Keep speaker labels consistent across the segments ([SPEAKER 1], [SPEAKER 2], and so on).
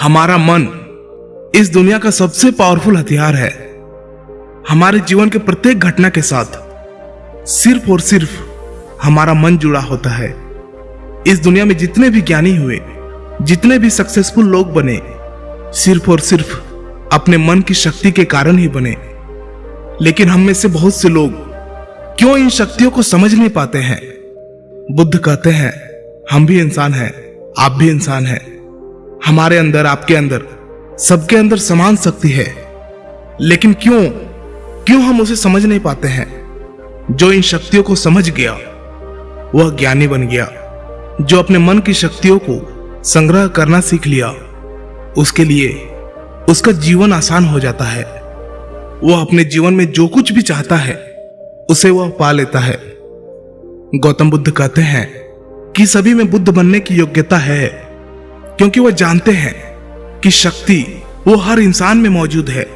[SPEAKER 1] हमारा मन इस दुनिया का सबसे पावरफुल हथियार है। हमारे जीवन के प्रत्येक घटना के साथ सिर्फ और सिर्फ हमारा मन जुड़ा होता है। इस दुनिया में जितने भी ज्ञानी हुए, जितने भी सक्सेसफुल लोग बने, सिर्फ और सिर्फ अपने मन की शक्ति के कारण ही बने। लेकिन हम में से बहुत से लोग क्यों इन शक्तियों को समझ नहीं पाते हैं? बुद्ध कहते हैं, हम भी इंसान हैं, आप भी इंसान हैं। हमारे अंदर, आपके अंदर, सबके अंदर समान शक्ति है। लेकिन क्यों हम उसे समझ नहीं पाते हैं? जो इन शक्तियों को समझ गया वह ज्ञानी बन गया। जो अपने मन की शक्तियों को संग्रह करना सीख लिया, उसके लिए उसका जीवन आसान हो जाता है। वह अपने जीवन में जो कुछ भी चाहता है उसे वह पा लेता है। गौतम बुद्ध कहते हैं कि सभी में बुद्ध बनने की योग्यता है, क्योंकि वह जानते हैं कि शक्ति वो हर इंसान में मौजूद है।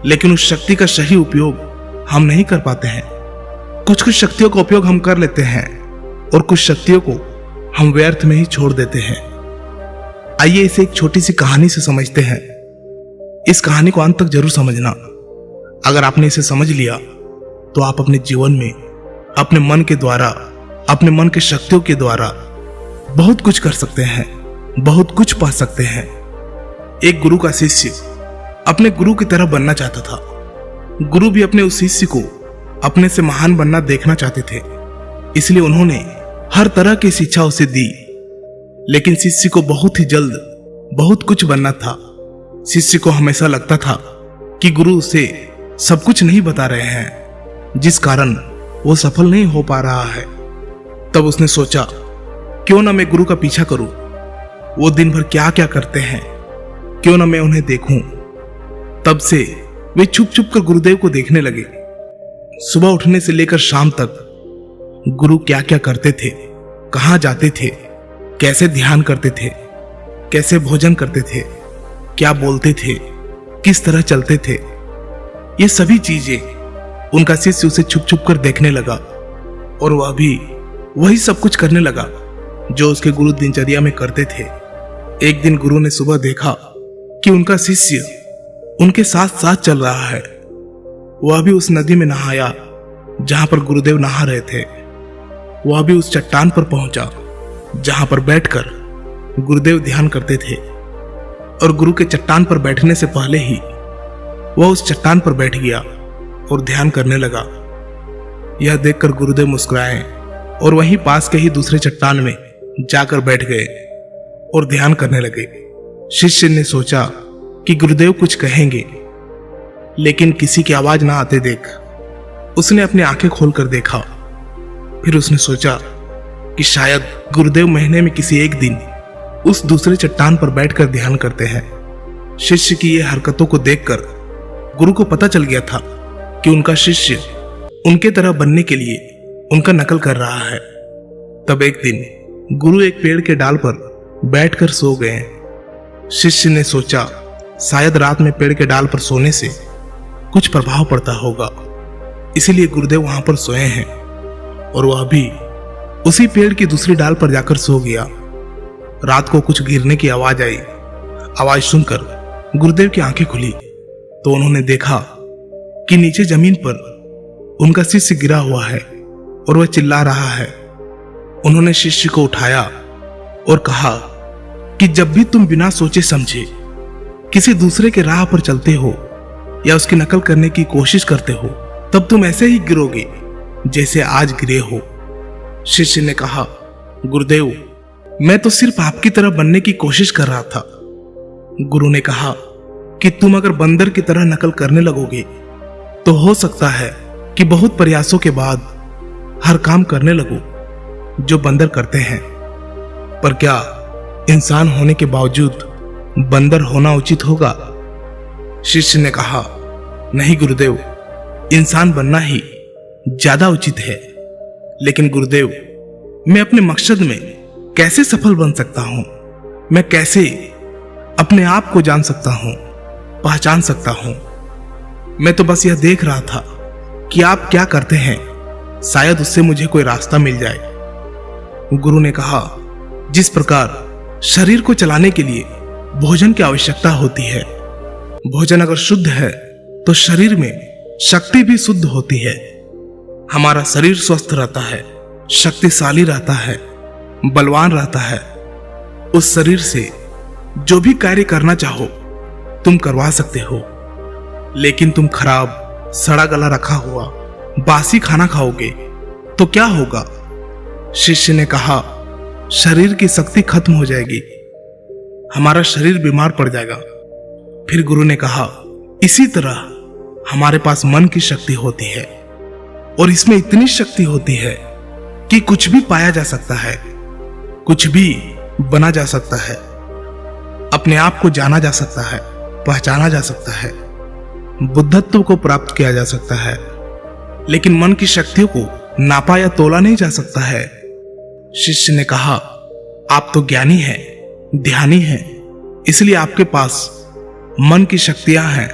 [SPEAKER 1] लेकिन उस शक्ति का सही उपयोग हम नहीं कर पाते हैं। कुछ शक्तियों का उपयोग हम कर लेते हैं और कुछ शक्तियों को हम व्यर्थ में ही छोड़ देते हैं। आइए इसे एक छोटी सी कहानी से समझते हैं। इस कहानी को अंत तक जरूर समझना। अगर आपने इसे समझ लिया तो आप अपने जीवन में अपने मन के द्वारा, अपने मन की शक्तियों के द्वारा बहुत कुछ कर सकते हैं, बहुत कुछ पा सकते हैं। एक गुरु का शिष्य अपने गुरु की तरह बनना चाहता था। गुरु भी अपने उस शिष्य को अपने से महान बनना देखना चाहते थे, इसलिए उन्होंने हर तरह की शिक्षा उसे दी। लेकिन शिष्य को बहुत ही जल्द बहुत कुछ बनना था। शिष्य को हमेशा लगता था कि गुरु उसे सब कुछ नहीं बता रहे हैं, जिस कारण वो सफल नहीं हो पा रहा है। तब उसने सोचा, क्यों ना मैं गुरु का पीछा करूं। वो दिन भर क्या क्या करते हैं, क्यों ना मैं उन्हें देखूं। तब से वे छुप छुप कर गुरुदेव को देखने लगे। सुबह उठने से लेकर शाम तक गुरु क्या क्या करते थे, कहां जाते थे, कैसे ध्यान करते थे, कैसे भोजन करते थे, क्या बोलते थे, किस तरह चलते थे, ये सभी चीजें उनका शिष्य उसे छुप छुप कर देखने लगा। और वह भी वही सब कुछ करने लगा जो उसके गुरु दिनचर्या में करते थे। एक दिन गुरु ने सुबह देखा कि उनका शिष्य उनके साथ साथ चल रहा है। वह भी उस नदी में नहाया जहां पर गुरुदेव नहा रहे थे। वह भी उस चट्टान पर पहुंचा जहां पर बैठकर गुरुदेव ध्यान करते थे। और गुरु के चट्टान पर बैठने से पहले ही वह उस चट्टान पर बैठ गया और ध्यान करने लगा। यह देखकर गुरुदेव मुस्कुराए और वहीं पास के ही दूसरे चट्टान में जाकर बैठ गए और ध्यान करने लगे। शिष्य ने सोचा कि गुरुदेव कुछ कहेंगे, लेकिन किसी की आवाज ना आते देख उसने अपनी आंखें खोलकर देखा। फिर उसने सोचा कि शायद गुरुदेव महीने में किसी एक दिन उस दूसरे चट्टान पर बैठकर ध्यान करते हैं। शिष्य की ये हरकतों को देखकर गुरु को पता चल गया था कि उनका शिष्य उनके तरह बनने के लिए उनका नकल कर रहा है। तब एक दिन गुरु एक पेड़ के डाल पर बैठकर सो गए। शिष्य ने सोचा शायद रात में पेड़ के डाल पर सोने से कुछ प्रभाव पड़ता होगा, इसीलिए गुरुदेव वहां पर सोए हैं। और वह भी उसी पेड़ की दूसरी डाल पर जाकर सो गया। रात को कुछ गिरने की आवाज आई। आवाज सुनकर गुरुदेव की आंखें खुली तो उन्होंने देखा कि नीचे जमीन पर उनका शिष्य गिरा हुआ है और वह चिल्ला रहा है। उन्होंने शिष्य को उठाया और कहा कि जब भी तुम बिना सोचे समझे किसी दूसरे के राह पर चलते हो या उसकी नकल करने की कोशिश करते हो, तब तुम ऐसे ही गिरोगे जैसे आज गिरे हो। शिष्य ने कहा, गुरुदेव मैं तो सिर्फ आपकी तरह बनने की कोशिश कर रहा था। गुरु ने कहा कि तुम अगर बंदर की तरह नकल करने लगोगे तो हो सकता है कि बहुत प्रयासों के बाद हर काम करने लगो जो बंदर करते हैं। पर क्या इंसान होने के बावजूद बंदर होना उचित होगा? शिष्य ने कहा, नहीं गुरुदेव, इंसान बनना ही ज्यादा उचित है। लेकिन गुरुदेव मैं अपने मकसद में कैसे सफल बन सकता हूं? मैं कैसे अपने आप को जान सकता हूं, पहचान सकता हूं? मैं तो बस यह देख रहा था कि आप क्या करते हैं, शायद उससे मुझे कोई रास्ता मिल जाए। गुरु ने कहा, जिस प्रकार शरीर को चलाने के लिए भोजन की आवश्यकता होती है। भोजन अगर शुद्ध है तो शरीर में शक्ति भी शुद्ध होती है। हमारा शरीर स्वस्थ रहता है, शक्तिशाली रहता है, बलवान रहता है। उस शरीर से जो भी कार्य करना चाहो तुम करवा सकते हो। लेकिन तुम खराब, सड़ा गला रखा हुआ बासी खाना खाओगे तो क्या होगा? शिष्य ने कहा, शरीर की शक्ति खत्म हो जाएगी, हमारा शरीर बीमार पड़ जाएगा। फिर गुरु ने कहा, इसी तरह हमारे पास मन की शक्ति होती है और इसमें इतनी शक्ति होती है कि कुछ भी पाया जा सकता है, कुछ भी बना जा सकता है, अपने आप को जाना जा सकता है, पहचाना जा सकता है, बुद्धत्व को प्राप्त किया जा सकता है। लेकिन मन की शक्तियों को नापा या तोला नहीं जा सकता है। शिष्य ने कहा, आप तो ज्ञानी हैं, ध्यानी हैं, इसलिए आपके पास मन की शक्तियां हैं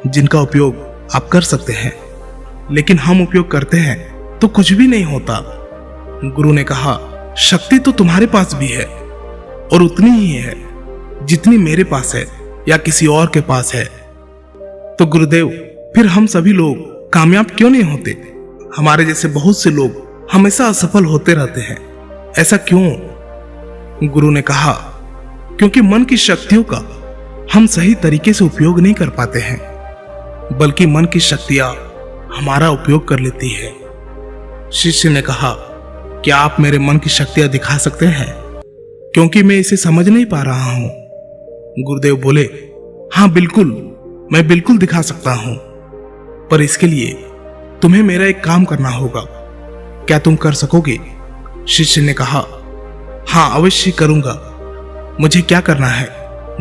[SPEAKER 1] जिनका उपयोग आप कर सकते हैं। लेकिन हम उपयोग करते हैं तो कुछ भी नहीं होता। गुरु ने कहा, शक्ति तो तुम्हारे पास भी है और उतनी ही है जितनी मेरे पास है या किसी और के पास है। तो गुरुदेव, फिर हम सभी लोग कामयाब क्यों नहीं होते? हमारे जैसे बहुत से लोग हमेशा असफल होते रहते हैं, ऐसा क्यों? गुरु ने कहा, क्योंकि मन की शक्तियों का हम सही तरीके से उपयोग नहीं कर पाते हैं, बल्कि मन की शक्तियां हमारा उपयोग कर लेती है। शिष्य ने कहा, क्या आप मेरे मन की शक्तियां दिखा सकते हैं? क्योंकि मैं इसे समझ नहीं पा रहा हूं। गुरुदेव बोले, हाँ बिल्कुल, मैं बिल्कुल दिखा सकता हूं, पर इसके लिए तुम्हें मेरा एक काम करना होगा। क्या तुम कर सकोगे? शिष्य ने कहा, हाँ अवश्य करूंगा। मुझे क्या करना है?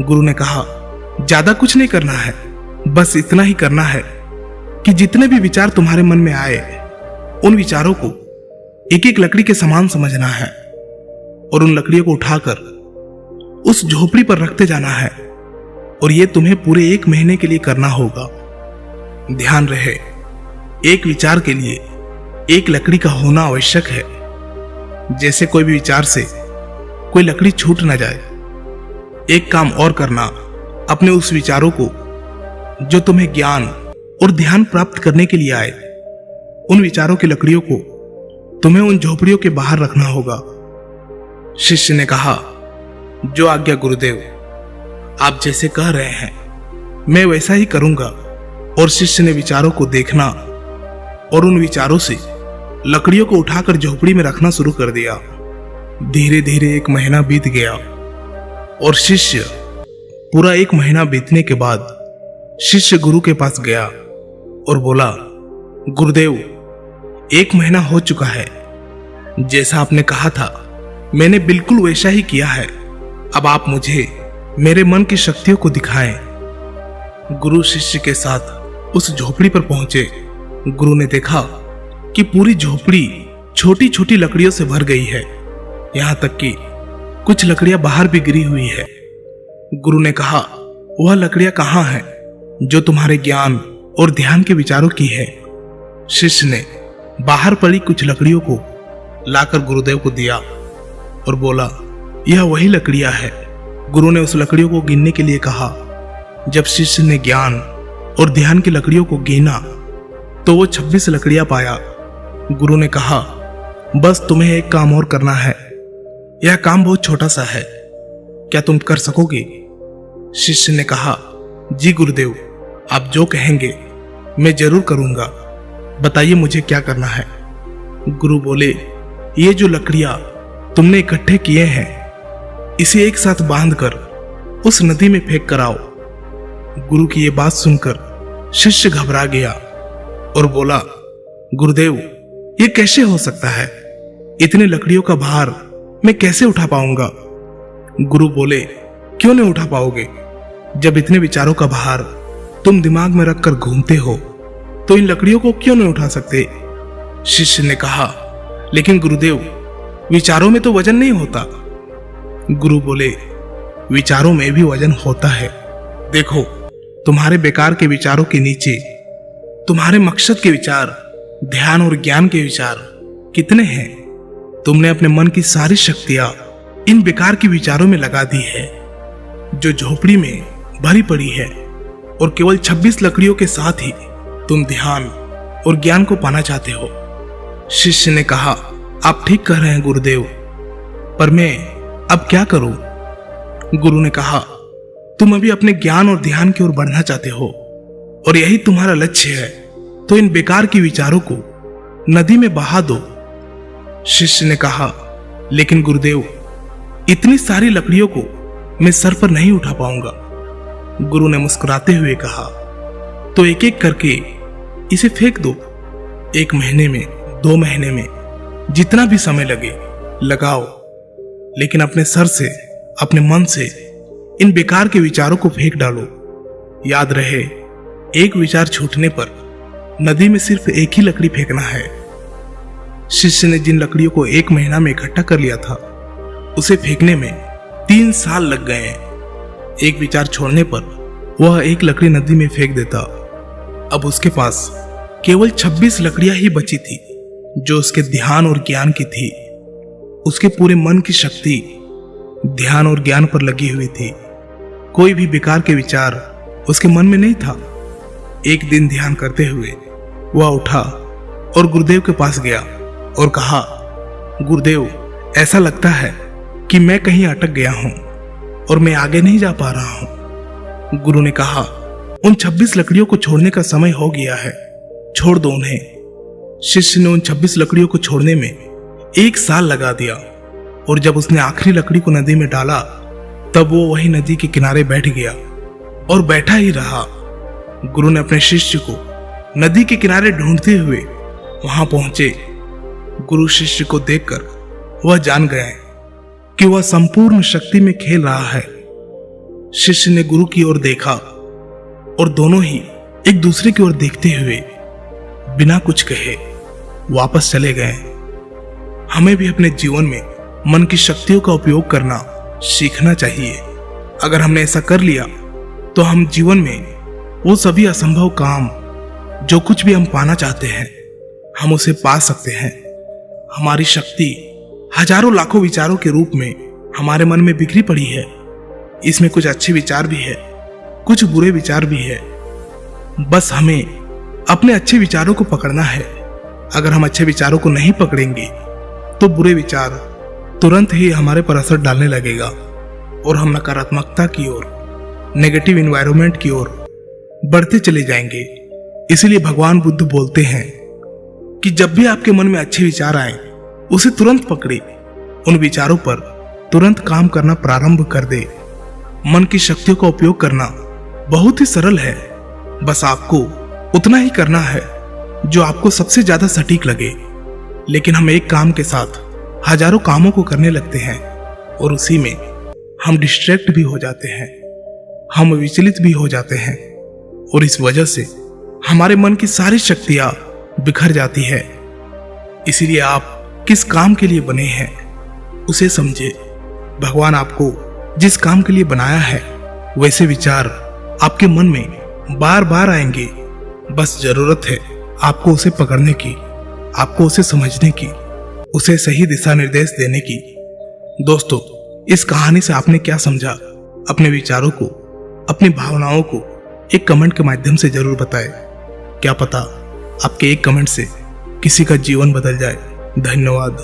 [SPEAKER 1] गुरु ने कहा, ज्यादा कुछ नहीं करना है, बस इतना ही करना है कि जितने भी विचार तुम्हारे मन में आए उन विचारों को एक एक लकड़ी के समान समझना है और उन लकड़ियों को उठाकर उस झोपड़ी पर रखते जाना है। और यह तुम्हें पूरे 1 महीने के लिए करना होगा। ध्यान रहे, एक विचार के लिए एक लकड़ी का होना आवश्यक है। जैसे कोई भी विचार से कोई लकड़ी छूट ना जाए। एक काम और करना, अपने उस विचारों को जो तुम्हें ज्ञान और ध्यान प्राप्त करने के लिए आए, उन विचारों की लकड़ियों को तुम्हें उन झोपड़ियों के बाहर रखना होगा। शिष्य ने कहा, जो आज्ञा गुरुदेव, आप जैसे कह रहे हैं मैं वैसा ही करूंगा। और शिष्य ने विचारों को देखना और उन विचारों से लकड़ियों को उठाकर झोपड़ी में रखना शुरू कर दिया। धीरे धीरे 1 महीना बीत गया और शिष्य पूरा 1 महीना बीतने के बाद शिष्य गुरु के पास गया और बोला, गुरुदेव, 1 महीना हो चुका है, जैसा आपने कहा था मैंने बिल्कुल वैसा ही किया है। अब आप मुझे मेरे मन की शक्तियों को दिखाएं। गुरु शिष्य के साथ उस झोपड़ी पर पहुंचे। गुरु ने देखा कि पूरी झोपड़ी छोटी छोटी लकड़ियों से भर गई है, यहां तक कि कुछ लकड़ियां बाहर भी गिरी हुई है। गुरु ने कहा, वह लकड़ियां कहां हैं जो तुम्हारे ज्ञान और ध्यान के विचारों की है? शिष्य ने बाहर पड़ी कुछ लकड़ियों को लाकर गुरुदेव को दिया और बोला, यह वही लकड़ियां है। गुरु ने उस लकड़ियों को गिनने के लिए कहा। जब शिष्य ने ज्ञान और ध्यान की लकड़ियों को गिना तो वो 26 लकड़ियां पाया। गुरु ने कहा, बस तुम्हें एक काम और करना है, यह काम बहुत छोटा सा है, क्या तुम कर सकोगे? शिष्य ने कहा, जी गुरुदेव, आप जो कहेंगे मैं जरूर करूंगा, बताइए मुझे क्या करना है। गुरु बोले, ये जो लकड़ियां तुमने इकट्ठे किए हैं इसे एक साथ बांधकर उस नदी में फेंक कर आओ। गुरु की ये बात सुनकर शिष्य घबरा गया और बोला, गुरुदेव, ये कैसे हो सकता है? इतनी लकड़ियों का भार मैं कैसे उठा पाऊंगा? गुरु बोले, क्यों नहीं उठा पाओगे? जब इतने विचारों का भार तुम दिमाग में रखकर घूमते हो तो इन लकड़ियों को क्यों नहीं उठा सकते? शिष्य ने कहा, लेकिन गुरुदेव, विचारों में तो वजन नहीं होता। गुरु बोले, विचारों में भी वजन होता है। देखो, तुम्हारे बेकार के विचारों के नीचे तुम्हारे मकसद के विचार, ध्यान और ज्ञान के विचार कितने हैं? तुमने अपने मन की सारी शक्तियां इन बेकार के विचारों में लगा दी है। जो झोपड़ी में भरी पड़ी है और केवल 26 लकड़ियों के साथ ही तुम ध्यान और ज्ञान को पाना चाहते हो। शिष्य ने कहा, आप ठीक कह रहे हैं गुरुदेव, पर मैं अब क्या करूं? गुरु ने कहा, तुम अभी अपने ज्ञान और ध्यान की ओर बढ़ना चाहते हो और यही तुम्हारा लक्ष्य है, तो इन बेकार के विचारों को नदी में बहा दो। शिष्य ने कहा, लेकिन गुरुदेव, इतनी सारी लकड़ियों को मैं सर पर नहीं उठा पाऊंगा। गुरु ने मुस्कुराते हुए कहा, तो एक एक करके इसे फेंक दो। 1 महीने में, 2 महीने में, जितना भी समय लगे लगाओ, लेकिन अपने सर से, अपने मन से इन बेकार के विचारों को फेंक डालो। याद रहे, एक विचार छूटने पर नदी में सिर्फ एक ही लकड़ी फेंकना है। शिष्य ने जिन लकड़ियों को 1 महीना में इकट्ठा कर लिया था, उसे फेंकने में 3 साल लग गए। एक विचार छोड़ने पर वह एक लकड़ी नदी में फेंक देता। अब उसके पास केवल 26 लकड़ियां ही बची थी, जो उसके ध्यान और ज्ञान की थी। उसके पूरे मन की शक्ति ध्यान और ज्ञान पर लगी हुई थी। कोई भी बेकार के विचार उसके मन में नहीं था। एक दिन ध्यान करते हुए वह उठा और गुरुदेव के पास गया और कहा, गुरुदेव, ऐसा लगता है कि मैं कहीं अटक गया हूं और मैं आगे नहीं जा पा रहा हूं। गुरु ने कहा, उन 26 लकड़ियों को छोड़ने का समय हो गया है, छोड़ दो उन्हें। शिष्य ने उन 26 लकड़ियों को छोड़ने में 1 साल लगा दिया और जब उसने आखिरी लकड़ी को नदी में डाला, तब वो वही नदी के किनारे बैठ गया और बैठा ही रहा। गुरु ने अपने शिष्य को नदी के किनारे ढूंढते हुए वहां पहुंचे। गुरु शिष्य को देखकर वह जान गए कि वह संपूर्ण शक्ति में खेल रहा है। शिष्य ने गुरु की ओर देखा और दोनों ही एक दूसरे की ओर देखते हुए बिना कुछ कहे वापस चले गए। हमें भी अपने जीवन में मन की शक्तियों का उपयोग करना सीखना चाहिए। अगर हमने ऐसा कर लिया तो हम जीवन में वो सभी असंभव काम, जो कुछ भी हम पाना चाहते हैं, हम उसे पा सकते हैं। हमारी शक्ति हजारों लाखों विचारों के रूप में हमारे मन में बिखरी पड़ी है। इसमें कुछ अच्छे विचार भी है, कुछ बुरे विचार भी है। बस हमें अपने अच्छे विचारों को पकड़ना है। अगर हम अच्छे विचारों को नहीं पकड़ेंगे तो बुरे विचार तुरंत ही हमारे पर असर डालने लगेगा और हम नकारात्मकता की ओर, नेगेटिव एनवायरनमेंट की ओर बढ़ते चले जाएंगे। इसीलिए भगवान बुद्ध बोलते हैं कि जब भी आपके मन में अच्छे विचार आए, उसे तुरंत पकड़े, उन विचारों पर तुरंत काम करना प्रारंभ कर दे। मन की शक्तियों का उपयोग करना बहुत ही सरल है। बस आपको उतना ही करना है जो आपको सबसे ज्यादा सटीक लगे। लेकिन हम एक काम के साथ हजारों कामों को करने लगते हैं और उसी में हम डिस्ट्रैक्ट भी हो जाते हैं, हम विचलित भी हो जाते हैं और इस वजह से हमारे मन की सारी शक्तियां बिखर जाती है। इसीलिए आप किस काम के लिए बने हैं उसे समझे। भगवान आपको जिस काम के लिए बनाया है, वैसे विचार आपके मन में बार बार आएंगे। बस जरूरत है आपको उसे पकड़ने की, आपको उसे समझने की, उसे सही दिशा निर्देश देने की। दोस्तों, इस कहानी से आपने क्या समझा? अपने विचारों को, अपनी भावनाओं को एक कमेंट के माध्यम से जरूर बताएं। क्या पता आपके एक कमेंट से किसी का जीवन बदल जाए। धन्यवाद।